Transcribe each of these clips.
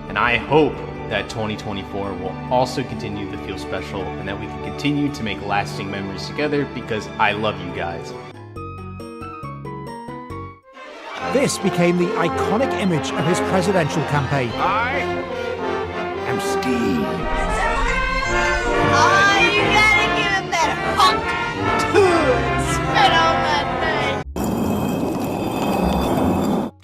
And I hope that 2024 will also continue to feel special and that we can continue to make lasting memories together because I love you guys. This became the iconic image of his presidential campaign. I am Steve. Oh, you gotta give him that hunk to spit on that thing.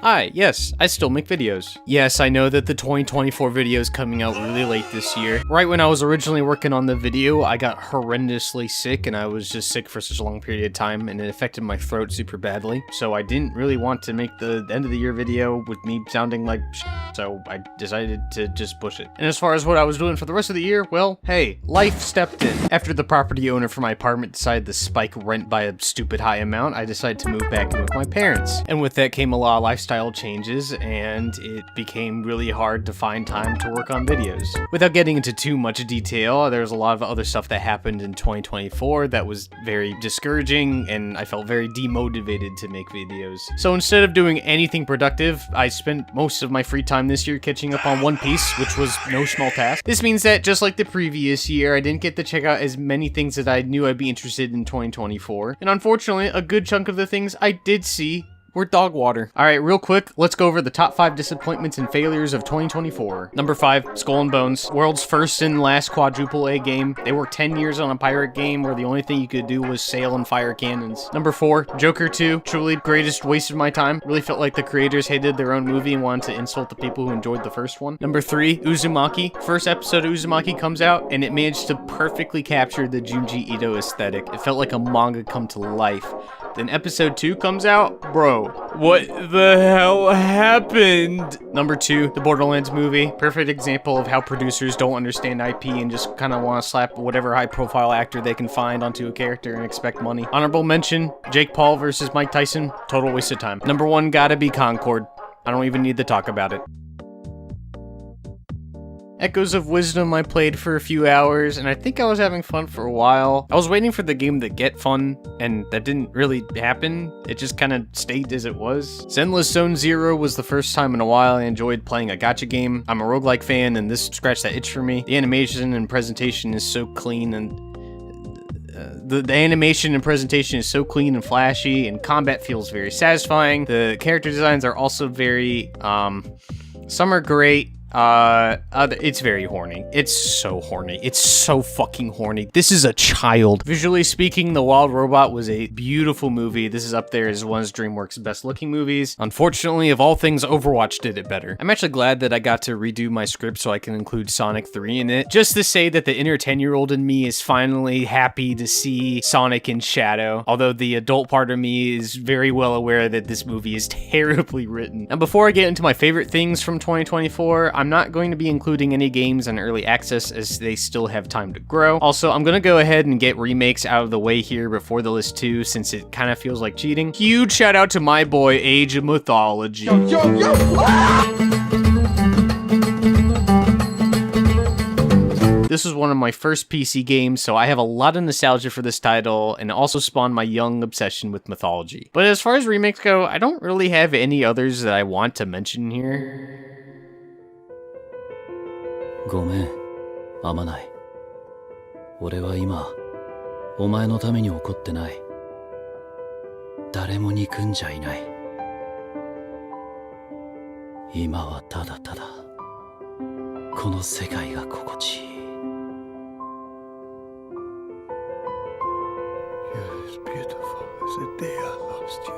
Hi, yes, I still make videos. Yes, I know that the 2024 video is coming out really late this year. Right when I was originally working on the video, I got horrendously sick, and I was just sick for such a long period of time, and it affected my throat super badly. So I didn't really want to make the end of the year video with me sounding like shit, so I decided to just push it. And as far as what I was doing for the rest of the year, well, hey, life stepped in. After the property owner for my apartment decided to spike rent by a stupid high amount, I decided to move back in with my parents. And with that came a lot of lifestyle changes, and it became really hard to find time to work on videos. Without getting into too much detail, there's a lot of other stuff that happened in 2024 that was very discouraging, and I felt very demotivated to make videos. So instead of doing anything productive, I spent most of my free time this year catching up on One Piece, which was no small task. This means that just like the previous year, I didn't get to check out as many things that I knew I'd be interested in 2024. And unfortunately, a good chunk of the things I did see were dog water. Alright, real quick, let's go over the top 5 disappointments and failures of 2024. Number 5, Skull and Bones. World's first and last quadruple A game. They worked 10 years on a pirate game where the only thing you could do was sail and fire cannons. Number 4, Joker 2. Truly greatest waste of my time. Really felt like the creators hated their own movie and wanted to insult the people who enjoyed the first one. Number 3, Uzumaki. First episode of Uzumaki comes out and it managed to perfectly capture the Junji Ito aesthetic. It felt like a manga come to life. Then episode 2 comes out, bro, what the hell happened? Number 2, the Borderlands movie. Perfect example of how producers don't understand IP and just kind of want to slap whatever high profile actor they can find onto a character and expect money. Honorable mention, Jake Paul versus Mike Tyson, total waste of time. Number 1 gotta be Concord. I don't even need to talk about it. Echoes of Wisdom I played for a few hours, and I think I was having fun for a while. I was waiting for the game to get fun, and that didn't really happen. It just kind of stayed as it was. Zenless Zone Zero was the first time in a while I enjoyed playing a gacha game. I'm a roguelike fan, and this scratched that itch for me. The animation and presentation is so clean, and the animation and presentation is so clean and flashy, and combat feels very satisfying. The character designs are also very, some are great. It's very horny. It's so horny. It's so fucking horny. This is a child. Visually speaking, The Wild Robot was a beautiful movie. This is up there as one of DreamWorks' best looking movies. Unfortunately, of all things, Overwatch did it better. I'm actually glad that I got to redo my script so I can include Sonic 3 in it, just to say that the inner 10-year-old in me is finally happy to see Sonic in Shadow, although the adult part of me is very well aware that this movie is terribly written. Now, before I get into my favorite things from 2024, I'm not going to be including any games on early access as they still have time to grow. Also, I'm going to go ahead and get remakes out of the way here before the list too, since it kind of feels like cheating. Huge shout out to my boy Age of Mythology. This was one of my first PC games, so I have a lot of nostalgia for this title, and it also spawned my young obsession with mythology. But as far as remakes go, I don't really have any others that I want to mention here. ごめん、あまない。俺は今、お前のために怒ってない。誰も憎んじゃいない。今はただただ、この世界が心地いい。You're as beautiful as the day I lost you.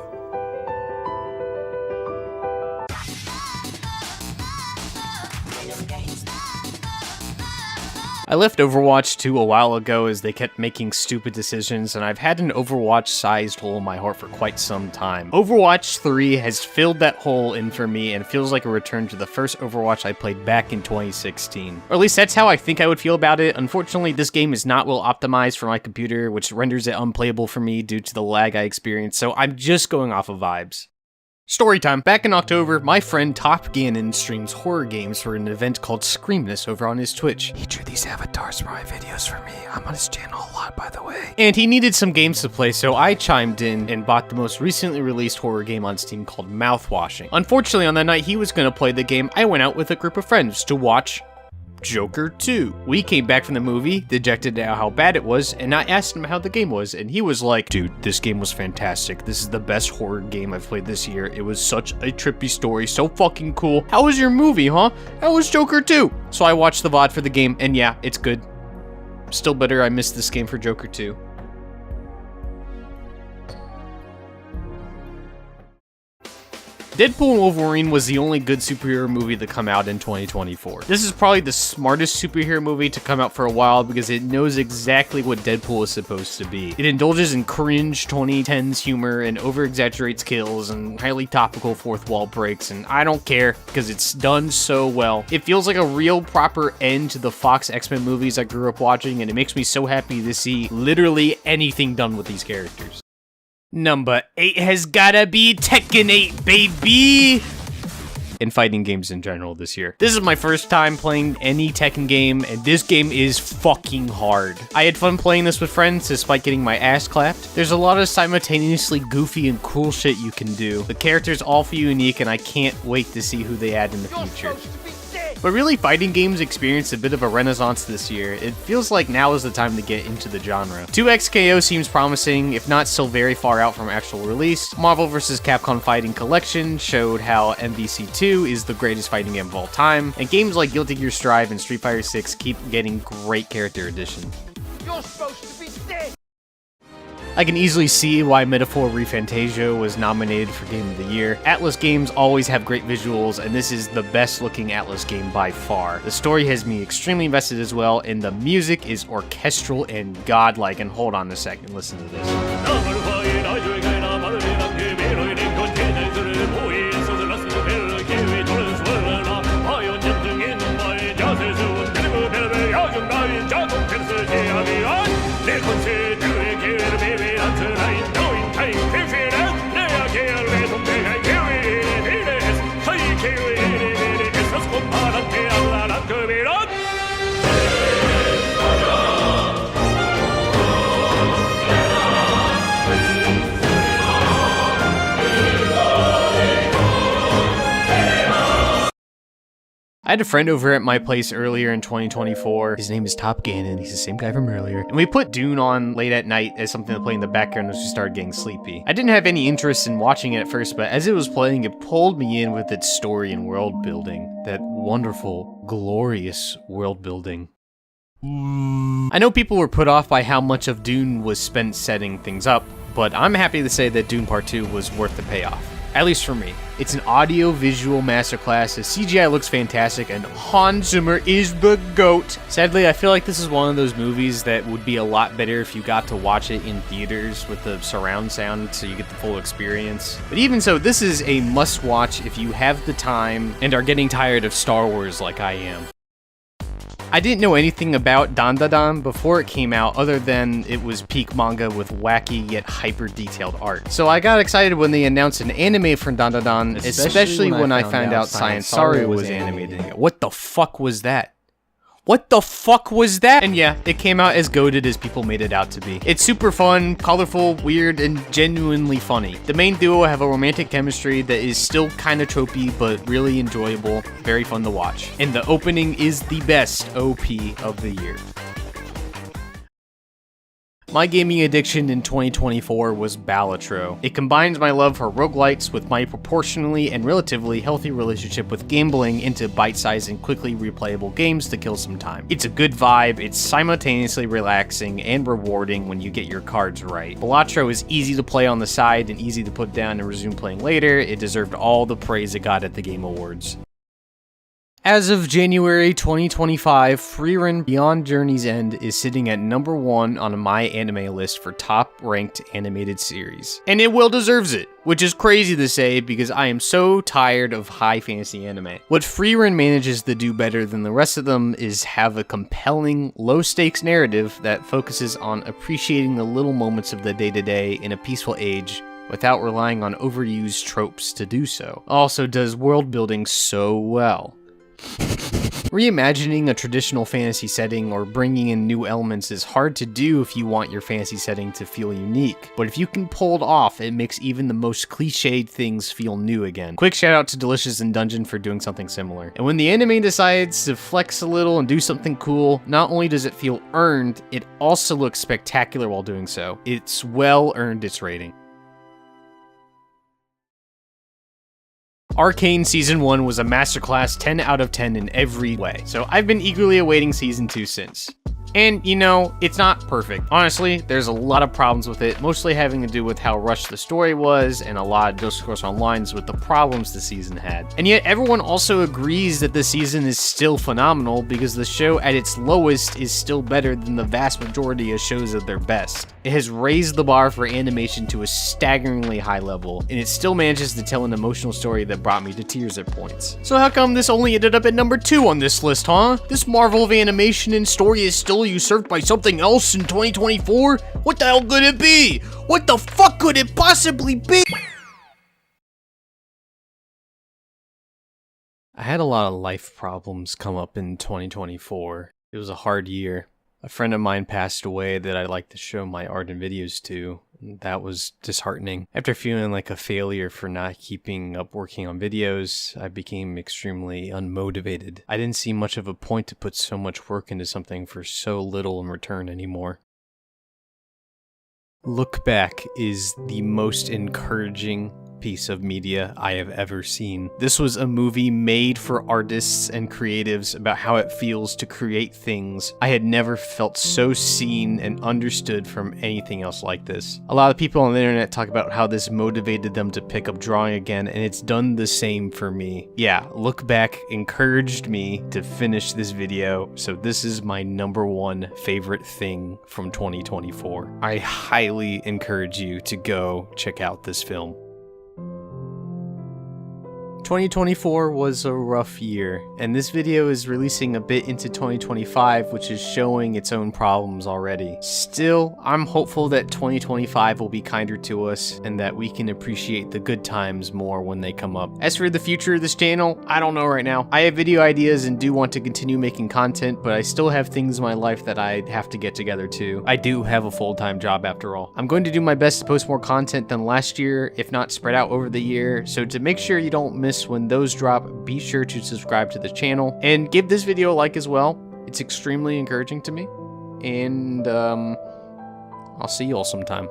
I left Overwatch 2 a while ago as they kept making stupid decisions, and I've had an Overwatch-sized hole in my heart for quite some time. Overwatch 3 has filled that hole in for me and feels like a return to the first Overwatch I played back in 2016. Or at least that's how I think I would feel about it. Unfortunately, this game is not well optimized for my computer, which renders it unplayable for me due to the lag I experience, so I'm just going off of vibes. Storytime. Back in October, my friend TopGannon streams horror games for an event called Screamness over on his Twitch. He drew these avatars for my videos for me. I'm on his channel a lot, by the way. And he needed some games to play, so I chimed in and bought the most recently released horror game on Steam called Mouthwashing. Unfortunately, on that night he was going to play the game, I went out with a group of friends to watch Joker 2. We came back from the movie, dejected at how bad it was, and I asked him how the game was, and he was like, dude, this game was fantastic. This is the best horror game I've played this year. It was such a trippy story, so fucking cool. How was your movie, huh? How was Joker 2? So I watched the VOD for the game, and yeah, it's good. Still better I missed this game for Joker 2. Deadpool and Wolverine was the only good superhero movie to come out in 2024. This is probably the smartest superhero movie to come out for a while because it knows exactly what Deadpool is supposed to be. It indulges in cringe 2010s humor and over-exaggerates kills and highly topical fourth wall breaks, and I don't care because it's done so well. It feels like a real proper end to the Fox X-Men movies I grew up watching, and it makes me so happy to see literally anything done with these characters. Number 8 has gotta be Tekken 8, baby! In fighting games in general this year. This is my first time playing any Tekken game, and this game is fucking hard. I had fun playing this with friends despite getting my ass clapped. There's a lot of simultaneously goofy and cool shit you can do. The characters all feel unique, and I can't wait to see who they add in the future. But really, fighting games experienced a bit of a renaissance this year. It feels like now is the time to get into the genre. 2XKO seems promising, if not still very far out from actual release. Marvel vs. Capcom Fighting Collection showed how MVC2 is the greatest fighting game of all time, and games like Guilty Gear Strive and Street Fighter 6 keep getting great character additions. You're supposed to be dead! I can easily see why Metaphor ReFantasia was nominated for Game of the Year. Atlus games always have great visuals, and this is the best looking Atlus game by far. The story has me extremely invested as well, and the music is orchestral and godlike. And hold on a second, listen to this. I had a friend over at my place earlier in 2024. His name is TopGannon. He's the same guy from earlier. And we put Dune on late at night as something to play in the background as we started getting sleepy. I didn't have any interest in watching it at first, but as it was playing, it pulled me in with its story and world building. That wonderful, glorious world building. I know people were put off by how much of Dune was spent setting things up, but I'm happy to say that Dune Part 2 was worth the payoff. At least for me. It's an audio-visual masterclass, the CGI looks fantastic, and Hans Zimmer is the GOAT! Sadly, I feel like this is one of those movies that would be a lot better if you got to watch it in theaters with the surround sound so you get the full experience. But even so, this is a must-watch if you have the time and are getting tired of Star Wars like I am. I didn't know anything about Dandadan before it came out other than it was peak manga with wacky yet hyper-detailed art. So I got excited when they announced an anime for Dandadan, especially when I found out Science Saru was animating it. What the fuck was that? What the fuck was that? And yeah, it came out as goated as people made it out to be. It's super fun, colorful, weird, and genuinely funny. The main duo have a romantic chemistry that is still kinda tropey, but really enjoyable, very fun to watch. And the opening is the best OP of the year. My gaming addiction in 2024 was Balatro. It combines my love for roguelites with my proportionally and relatively healthy relationship with gambling into bite-sized and quickly replayable games to kill some time. It's a good vibe, it's simultaneously relaxing and rewarding when you get your cards right. Balatro is easy to play on the side and easy to put down and resume playing later. It deserved all the praise it got at the Game Awards. As of January 2025, Frieren Beyond Journey's End is sitting at number 1 on my anime list for top-ranked animated series. And it well deserves it, which is crazy to say because I am so tired of high fantasy anime. What Frieren manages to do better than the rest of them is have a compelling, low-stakes narrative that focuses on appreciating the little moments of the day-to-day in a peaceful age without relying on overused tropes to do so. Also does world building so well. Reimagining a traditional fantasy setting or bringing in new elements is hard to do if you want your fantasy setting to feel unique, but if you can pull it off, it makes even the most cliched things feel new again. Quick shout out to Delicious and Dungeon for doing something similar. And when the anime decides to flex a little and do something cool, not only does it feel earned, it also looks spectacular while doing so. It's well earned its rating. Arcane Season 1 was a masterclass 10 out of 10 in every way, so I've been eagerly awaiting Season 2 since. And, you know, it's not perfect. Honestly, there's a lot of problems with it, mostly having to do with how rushed the story was, and a lot of discourse online with the problems the season had. And yet, everyone also agrees that the season is still phenomenal, because the show at its lowest is still better than the vast majority of shows at their best. It has raised the bar for animation to a staggeringly high level, and it still manages to tell an emotional story that brought me to tears at points. So how come this only ended up at number 2 on this list, huh? This marvel of animation and story is still usurped by something else in 2024? What the hell could it be? What the fuck could it possibly be? I had a lot of life problems come up in 2024. It was a hard year. A friend of mine passed away that I like to show my art and videos to. That was disheartening. After feeling like a failure for not keeping up working on videos, I became extremely unmotivated. I didn't see much of a point to put so much work into something for so little in return anymore. Look Back is the most encouraging piece of media I have ever seen. This was a movie made for artists and creatives about how it feels to create things. I had never felt so seen and understood from anything else like this. A lot of people on the internet talk about how this motivated them to pick up drawing again, and it's done the same for me. Yeah, Look Back encouraged me to finish this video, so this is my #1 favorite thing from 2024. I highly encourage you to go check out this film. 2024 was a rough year, and this video is releasing a bit into 2025, which is showing its own problems already. Still, I'm hopeful that 2025 will be kinder to us, and that we can appreciate the good times more when they come up. As for the future of this channel, I don't know right now. I have video ideas and do want to continue making content, but I still have things in my life that I have to get together too. I do have a full-time job after all. I'm going to do my best to post more content than last year, if not spread out over the year, so to make sure you don't miss when those drop, be sure to subscribe to the channel and give this video a like as well. It's extremely encouraging to me, and I'll see you all sometime.